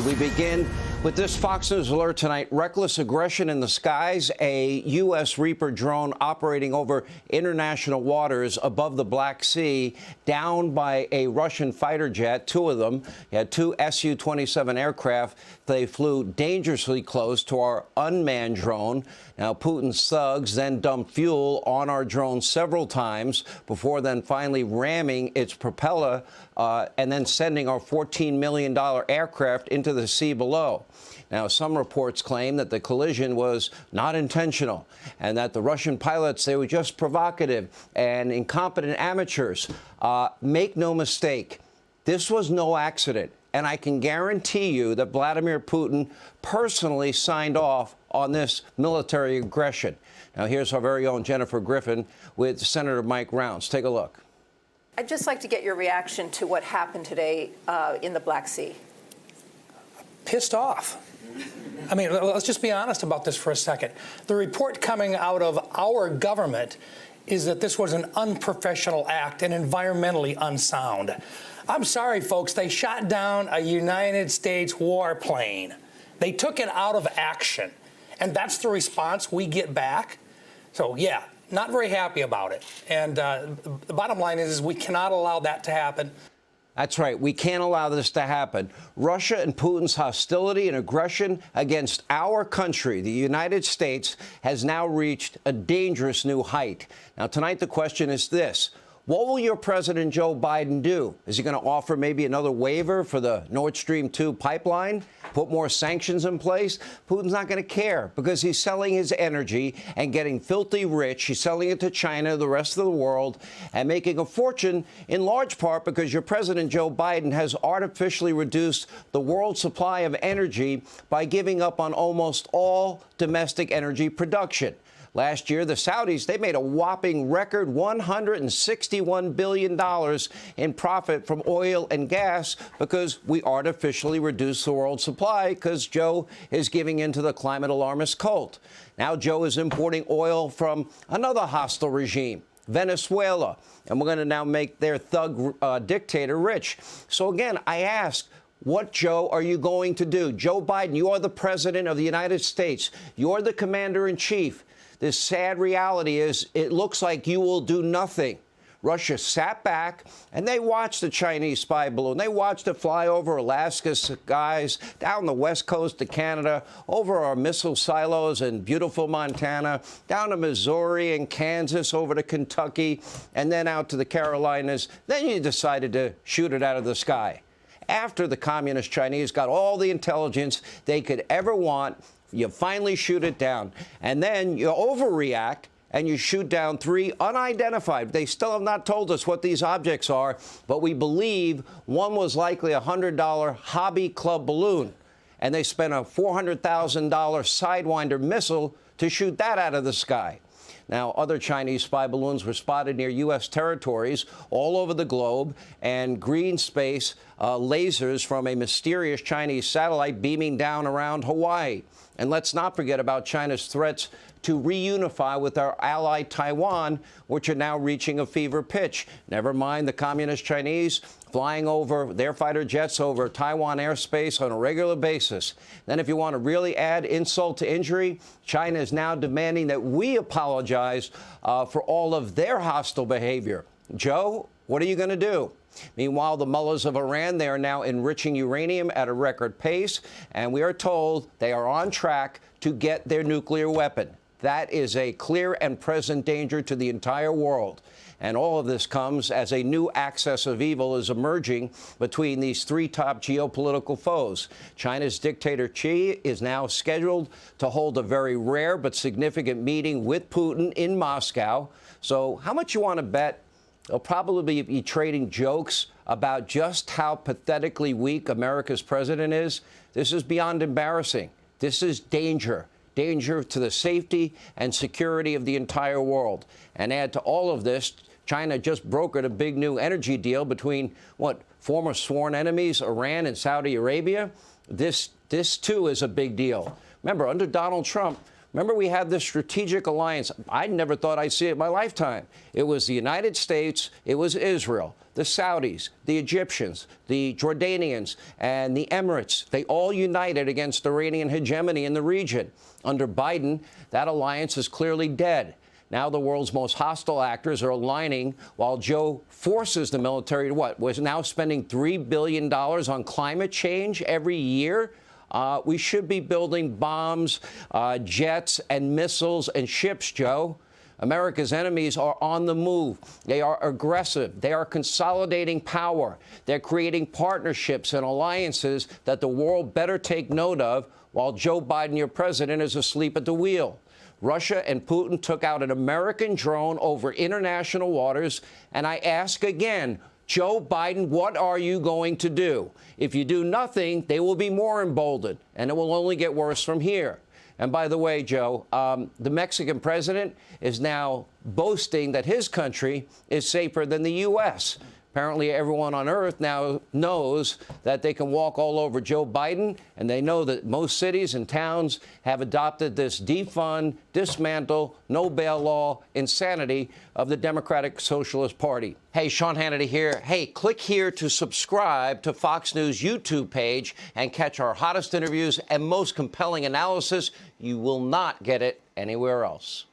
And we begin with this Fox News alert tonight. Reckless aggression in the skies. A U.S. Reaper drone operating over international waters above the Black Sea, downed by a Russian fighter jet, two of them. You had two Su-27 aircraft. They flew dangerously close to our unmanned drone. Now, Putin's thugs then dumped fuel on our drone several times before then finally ramming its propeller and then sending our $14 million aircraft into the sea below. Now, some reports claim that the collision was not intentional and that the Russian pilots, they were just provocative and incompetent amateurs. Make no mistake, this was no accident. And I can guarantee you that Vladimir Putin personally signed off on this military aggression. Now, here's our very own Jennifer Griffin with Senator Mike Rounds. Take a look. I'd just like to get your reaction to what happened today in the Black Sea. Pissed off. I mean, let's just be honest about this for a second. The report coming out of our government is that this was an unprofessional act and environmentally unsound. I'm sorry, folks, they shot down a United States warplane. They took it out of action, and that's the response we get back. So, yeah, not very happy about it. And the bottom line is we cannot allow that to happen. That's right. We can't allow this to happen. Russia and Putin's hostility and aggression against our country, the United States, has now reached a dangerous new height. Now, tonight, the question is this. What will your President Joe Biden do? Is he going to offer maybe another waiver for the Nord Stream 2 pipeline? Put more sanctions in place? Putin's not going to care because he's selling his energy and getting filthy rich. He's selling it to China, the rest of the world, and making a fortune in large part because your President Joe Biden has artificially reduced the world supply of energy by giving up on almost all domestic energy production. Last year, the Saudis, they made a whopping record $161 billion in profit from oil and gas because we artificially reduced the world supply because Joe is giving in to the climate alarmist cult. Now Joe is importing oil from another hostile regime, Venezuela, and we're going to now make their thug dictator rich. So again, I ask, what, Joe, are you going to do? Joe Biden, you are the president of the United States. You're the commander-in-chief. This sad reality is it looks like you will do nothing. Russia sat back and they watched the Chinese spy balloon. They watched it fly over Alaska's skies, down the west coast of Canada, over our missile silos in beautiful Montana, down to Missouri and Kansas, over to Kentucky, and then out to the Carolinas. Then you decided to shoot it out of the sky. After the communist Chinese got all the intelligence they could ever want, you finally shoot it down, and then you overreact and you shoot down three unidentified. They still have not told us what these objects are, but we believe one was likely a $100 hobby club balloon, and they spent a $400,000 Sidewinder missile to shoot that out of the sky. Now, other Chinese spy balloons were spotted near U.S. territories all over the globe, and green space lasers from a mysterious Chinese satellite beaming down around Hawaii. And let's not forget about China's threats to reunify with our ally Taiwan, which are now reaching a fever pitch. Never mind the communist Chinese flying over their fighter jets over Taiwan airspace on a regular basis. Then if you want to really add insult to injury, China is now demanding that we apologize for all of their hostile behavior. Joe, what are you going to do? Meanwhile, the mullahs of Iran, they are now enriching uranium at a record pace, and we are told they are on track to get their nuclear weapon. That is a clear and present danger to the entire world. And all of this comes as a new axis of evil is emerging between these three top geopolitical foes. China's dictator Xi is now scheduled to hold a very rare but significant meeting with Putin in Moscow. So how much you want to bet they'll probably be trading jokes about just how pathetically weak America's president is? This is beyond embarrassing. This is danger. Danger to the safety and security of the entire world. And add to all of this, China just brokered a big new energy deal between, former sworn enemies, Iran and Saudi Arabia. This too, is a big deal. Remember, under Donald Trump, we had this strategic alliance. I never thought I'd see it in my lifetime. It was the United States, it was Israel. The Saudis, the Egyptians, the Jordanians, and the Emirates, they all united against Iranian hegemony in the region. Under Biden, that alliance is clearly dead. Now the world's most hostile actors are aligning while Joe forces the military to what? Was now spending $3 billion on climate change every year? We should be building bombs, jets, and missiles and ships, Joe. America's enemies are on the move. They are aggressive. They are consolidating power. They're creating partnerships and alliances that the world better take note of while Joe Biden, your president, is asleep at the wheel. Russia and Putin took out an American drone over international waters, and I ask again, Joe Biden, what are you going to do? If you do nothing, they will be more emboldened, and it will only get worse from here. And by the way, Joe, the Mexican president is now boasting that his country is safer than the U.S. Apparently, everyone on Earth now knows that they can walk all over Joe Biden, and they know that most cities and towns have adopted this defund, dismantle, no bail law insanity of the Democratic Socialist Party. Hey, Sean Hannity here. Hey, click here to subscribe to Fox News YouTube page and catch our hottest interviews and most compelling analysis. You will not get it anywhere else.